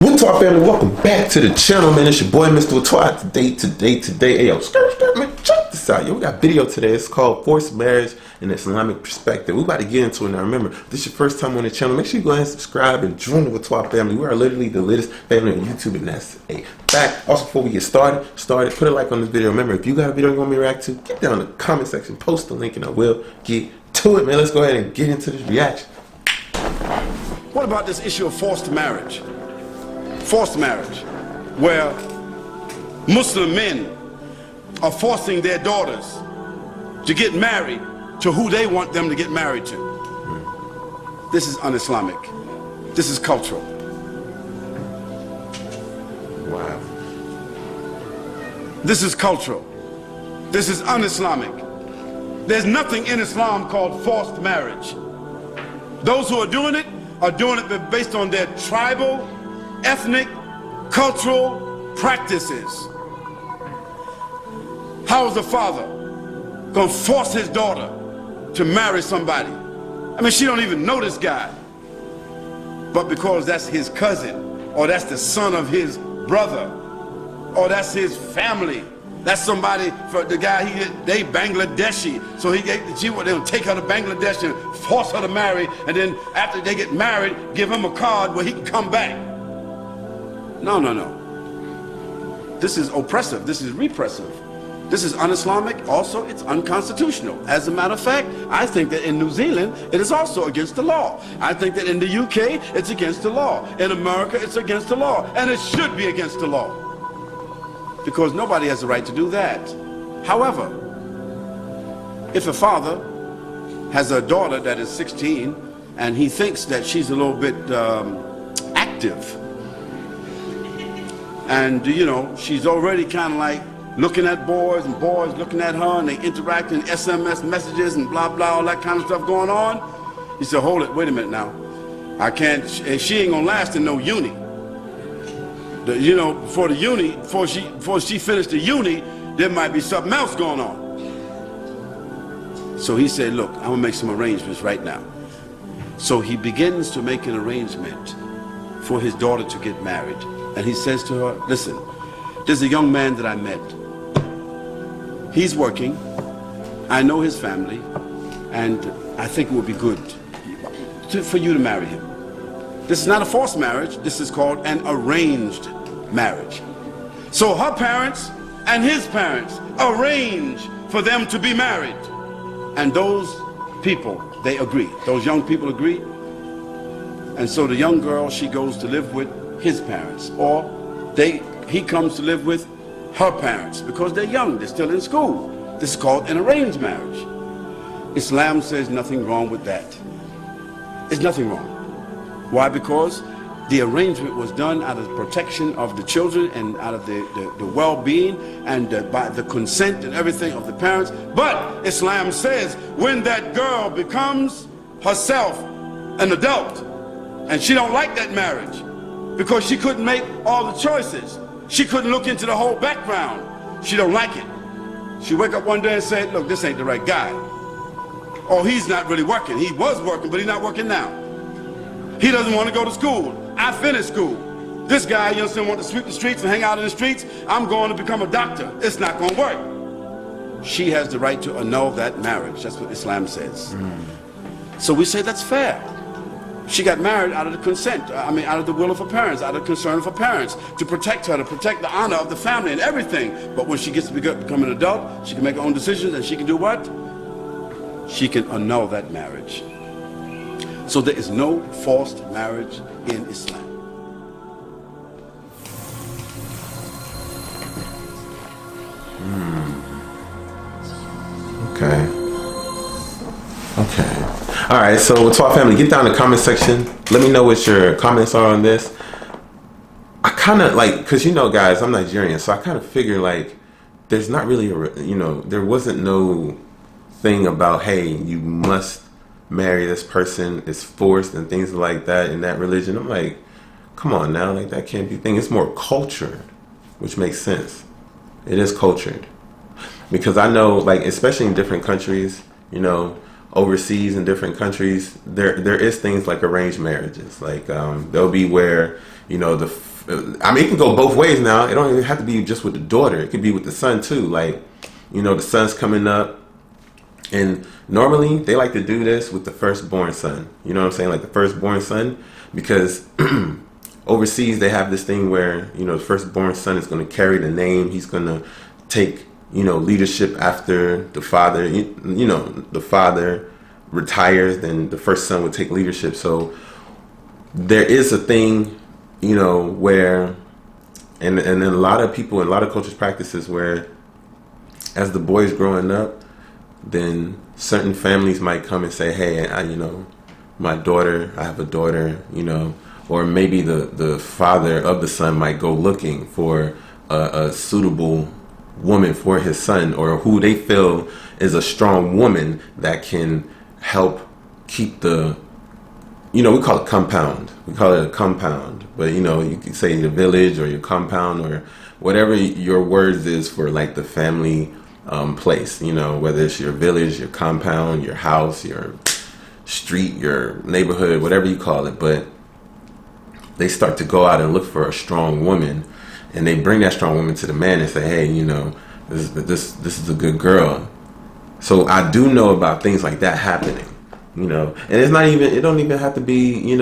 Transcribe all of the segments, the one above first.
Whaatwaa family, welcome back to the channel, man. It's your boy, Mr. Whaatwaa. Today. Hey, yo, man, check this out. Yo, we got a video today. It's called Forced Marriage in Islamic Perspective. We about to get into it now. Remember, if this is your first time on the channel, make sure you go ahead and subscribe and join the Whaatwaa family. We are literally the latest family on YouTube, and that's a fact. Also, before we get started, put a like on this video. Remember, if you got a video you want me to react to, get down in the comment section, post the link, and I will get to it, man. Let's go ahead and get into this reaction. What about this issue of forced marriage? Forced marriage, where Muslim men are forcing their daughters to get married to who they want them to get married to. This is un-Islamic. This is cultural. Wow. This is cultural. This is un-Islamic. There's nothing in Islam called forced marriage. Those who are doing it based on their tribal, ethnic, cultural practices. How is a father gonna force his daughter to marry somebody? I mean, she don't even know this guy, but because that's his cousin, or that's the son of his brother, or that's his family, that's somebody, for the guy, they Bangladeshi, so they'll take her to Bangladesh and force her to marry, and then after they get married, give him a card where he can come back. No. This is oppressive. This is repressive. This is un-Islamic. Also, it's unconstitutional. As a matter of fact, I think that in New Zealand, it is also against the law. I think that in the UK, it's against the law. In America, it's against the law. And it should be against the law, because nobody has the right to do that. However, if a father has a daughter that is 16 and he thinks that she's a little bit active, and you know, she's already kind of like looking at boys and boys looking at her, and they interact in SMS messages and blah blah, all that kind of stuff going on. He said, hold it, wait a minute now. I can't, she ain't gonna last in no uni. Before she finished the uni, there might be something else going on. So he said, look, I'm gonna make some arrangements right now. So he begins to make an arrangement for his daughter to get married. And he says to her, listen, there's a young man that I met. He's working. I know his family. And I think it would be good for you to marry him. This is not a forced marriage. This is called an arranged marriage. So her parents and his parents arrange for them to be married. And those people, they agree. Those young people agree. And so the young girl, she goes to live with his parents, or he comes to live with her parents, because they're young, they're still in school. This is called an arranged marriage. Islam says nothing wrong with that. There's nothing wrong. Why? Because the arrangement was done out of the protection of the children and out of the well-being and by the consent and everything of the parents. But Islam says when that girl becomes herself an adult and she don't like that marriage, because she couldn't make all the choices, she couldn't look into the whole background, she don't like it. She wake up one day and say, look, this ain't the right guy. Or he's not really working. He was working, but he's not working now. He doesn't want to go to school. I finished school. This guy, you understand, want to sweep the streets and hang out in the streets. I'm going to become a doctor. It's not going to work. She has the right to annul that marriage. That's what Islam says. So we say that's fair. She got married out of the consent, out of the will of her parents, out of concern of her parents, to protect her, to protect the honor of the family and everything. But when she gets to become an adult, she can make her own decisions, and she can do what? She can annul that marriage. So there is no forced marriage in Islam. Okay. All right, so Whaatwaa family, get down in the comment section. Let me know what your comments are on this. I kind of like, because guys, I'm Nigerian, so I kind of figure like there's not really there wasn't no thing about, hey, you must marry this person, it's forced and things like that in that religion. I'm like, come on now, like that can't be a thing. It's more cultured, which makes sense. It is cultured, because I know, like, especially in different countries, overseas in different countries, there is things like arranged marriages. Like there'll be where, you know, the I mean, it can go both ways now. It don't even have to be just with the daughter. It could be with the son too. Like, the son's coming up, and normally they like to do this with the firstborn son. You know what I'm saying? Like the firstborn son, because overseas they have this thing where the firstborn son is going to carry the name. He's going to take leadership after the father. The father retires, then the first son would take leadership. So there is a thing, where, and then a lot of people, and a lot of cultures practices where, as the boy's growing up, then certain families might come and say, hey, I have a daughter, or maybe the father of the son might go looking for a suitable woman for his son, or who they feel is a strong woman that can help keep the, we call it compound. We call it a compound, but you can say the village or your compound or whatever your words is for like the family place, whether it's your village, your compound, your house, your street, your neighborhood, whatever you call it. But they start to go out and look for a strong woman, and they bring that strong woman to the man and say, hey, this is a good girl. So I do know about things like that happening. And it's not even, it don't even have to be,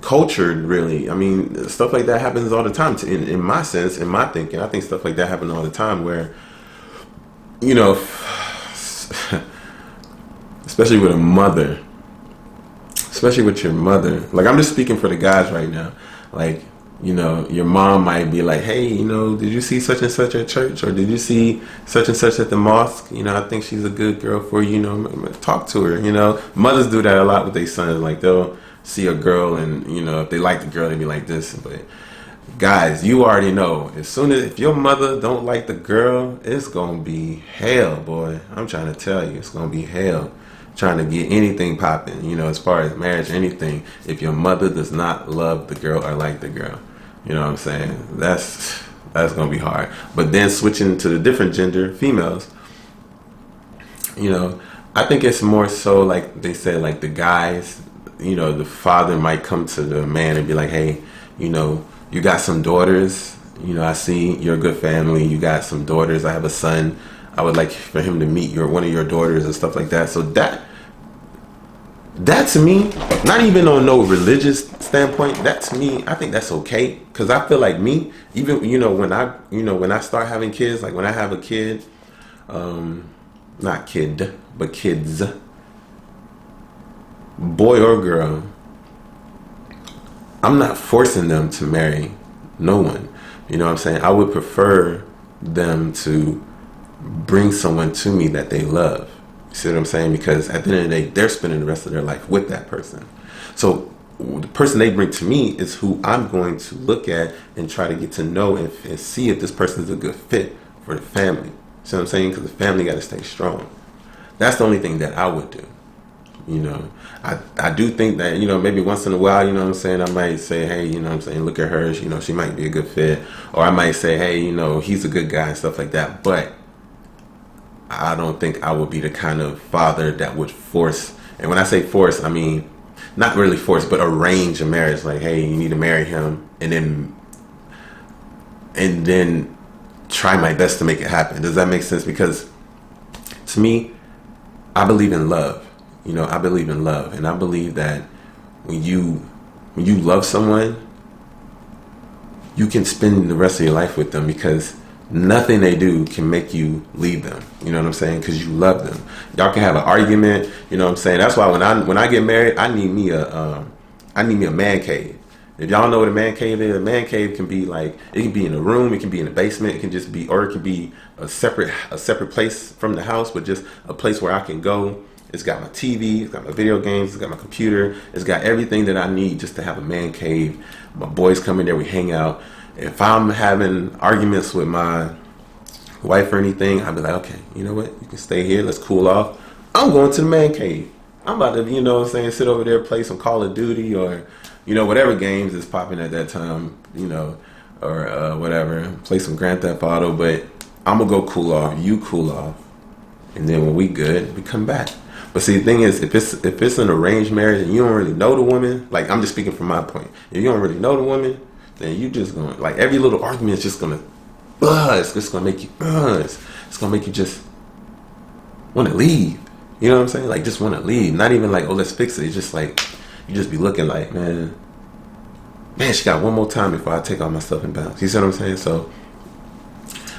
cultured really. I mean, stuff like that happens all the time in my sense, in my thinking. I think stuff like that happens all the time where, especially with a mother, especially with your mother. Like, I'm just speaking for the guys right now. Like, your mom might be like, hey, did you see such and such at church? Or did you see such and such at the mosque? I think she's a good girl for you, talk to her, Mothers do that a lot with their sons. Like, they'll see a girl and, if they like the girl, they be like this. But guys, you already know, if your mother don't like the girl, it's going to be hell, boy. I'm trying to tell you, it's going to be hell. Trying to get anything popping, as far as marriage, anything. If your mother does not love the girl or like the girl, you know what I'm saying? That's gonna be hard. But then switching to the different gender, females, I think it's more so like they said, like the guys, the father might come to the man and be like, hey, you got some daughters, I see you're a good family, you got some daughters, I have a son, I would like for him to meet one of your daughters and stuff like that. So that to me, not even on no religious standpoint, that to me, I think that's okay. Because I feel like me, even when I start having kids, like when I have a kid, not kid, but kids, boy or girl, I'm not forcing them to marry no one. You know what I'm saying? I would prefer them to bring someone to me that they love. You see what I'm saying? Because at the end of the day, they're spending the rest of their life with that person. So the person they bring to me is who I'm going to look at and try to get to know and see if this person is a good fit for the family. See what I'm saying? Because the family got to stay strong. That's the only thing that I would do. I do think that, maybe once in a while, I might say, hey, look at her, she might be a good fit. Or I might say, hey, he's a good guy and stuff like that. But I don't think I would be the kind of father that would force, and when I say force, I mean, not really force, but arrange a marriage. Like, hey, you need to marry him, and then try my best to make it happen. Does that make sense? Because to me, I believe in love. I believe in love, and I believe that when you love someone, you can spend the rest of your life with them, because nothing they do can make you leave them. You know what I'm saying? Because you love them. Y'all can have an argument. You know what I'm saying? That's why when I get married, I need me a man cave. If y'all know what a man cave is, a man cave can be like, it can be in a room, it can be in a basement, it can just be, or it can be a separate place from the house, but just a place where I can go. It's got my TV, it's got my video games, it's got my computer, it's got everything that I need just to have a man cave. My boys come in there, we hang out. If I'm having arguments with my wife or anything, I'll be like, okay, you know what? You can stay here, let's cool off. I'm going to the man cave. I'm about to, sit over there, play some Call of Duty or, whatever games is popping at that time, or whatever. Play some Grand Theft Auto, but I'm going to go cool off. You cool off. And then when we good, we come back. But see, the thing is, if it's an arranged marriage and you don't really know the woman, like, I'm just speaking from my point. If you don't really know the woman, then you just gonna, like, every little argument is just gonna buzz. It's gonna make you buzz. It's gonna make you just want to leave. You know what I'm saying? Like, just want to leave. Not even like, oh, let's fix it. It's just like, you just be looking like, man, she got one more time before I take all my stuff and bounce. You see what I'm saying? So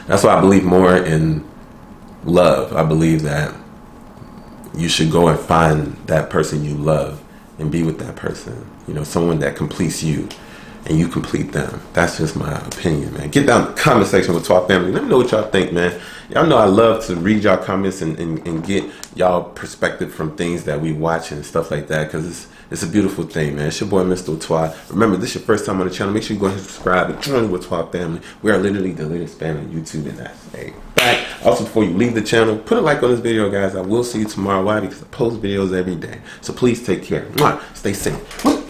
that's why I believe more in love. I believe that you should go and find that person you love and be with that person. You know, someone that completes you and you complete them. That's just my opinion, man. Get down in the comment section with Whaatwaa family. Let me know what y'all think, man. Y'all know I love to read y'all comments and get y'all perspective from things that we watch and stuff like that, because it's a beautiful thing, man. It's your boy, Mr. Whaatwaa. Remember, this is your first time on the channel. Make sure you go ahead and subscribe and join the Whaatwaa family. We are literally the latest family on YouTube, and that's a fact. Also, before you leave the channel, put a like on this video, guys. I will see you tomorrow. Why? Because I post videos every day. So please take care. Stay safe.